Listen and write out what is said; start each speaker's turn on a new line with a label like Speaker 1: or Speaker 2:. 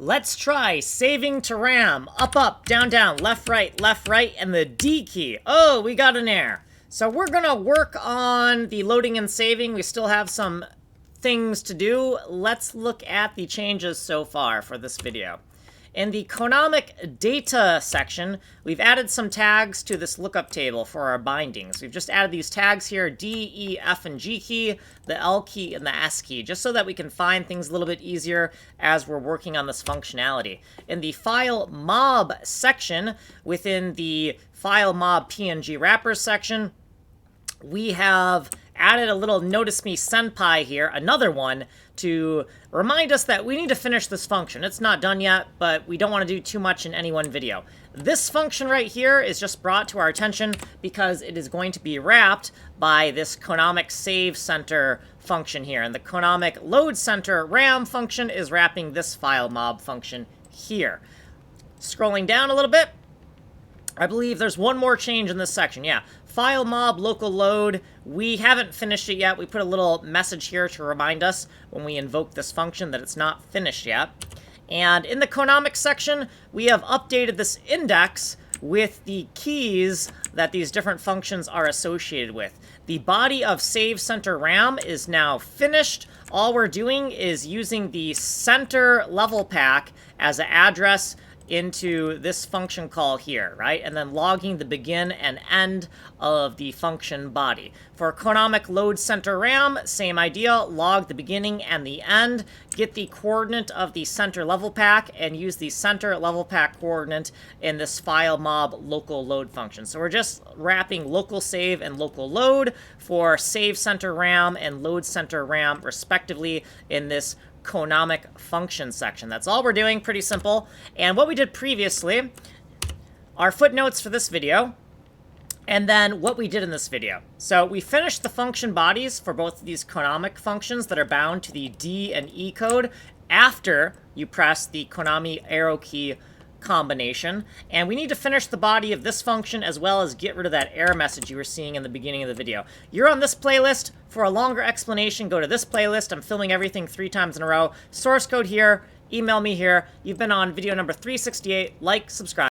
Speaker 1: Let's try saving to RAM. Up, up, down, down, left, right, and the D key. Oh, we got an error. So we're gonna work on the loading and saving. We still have some things to do. Let's look at the changes so far for this video. In the Conomic data section, we've added some tags to this lookup table for our bindings. We've just added these tags here, D, E, F, and G key, the L key, and the S key, just so that we can find things a little bit easier as we're working on this functionality. In the Filemob section, within the Filemob PNG wrappers section, we have added a little Notice Me Senpai here, another one, to remind us that we need to finish this function. It's not done yet, but we don't want to do too much in any one video. This function right here is just brought to our attention because it is going to be wrapped by this Conomic Save Center function here. And the Conomic Load Center RAM function is wrapping this Filemob function here. Scrolling down a little bit, I believe there's one more change in this section. Yeah, Filemob local load. We haven't finished it yet. We put a little message here to remind us when we invoke this function that it's not finished yet. And in the Conomic section, we have updated this index with the keys that these different functions are associated with. The body of Save Center RAM is now finished. All we're doing is using the center level pack as an address into this function call here, right? And then logging the begin and end of the function body. For Conomic Load Center RAM, same idea, log the beginning and the end, get the coordinate of the center level pack, and use the center level pack coordinate in this Filemob local load function. So we're just wrapping local save and local load for Save Center RAM and Load Center RAM, respectively, in this Conomic function section. That's all we're doing, pretty simple. And what we did previously, our footnotes for this video, and then what we did in this video. So we finished the function bodies for both of these Conomic functions that are bound to the D and E code after you press the Konami arrow key combination, and we need to finish the body of this function as well as get rid of that error message you were seeing in the beginning of the video. You're on this playlist. For a longer explanation, go to this playlist. I'm filming everything 3 times in a row. Source code here, email me here. You've been on video number 368. Like, subscribe.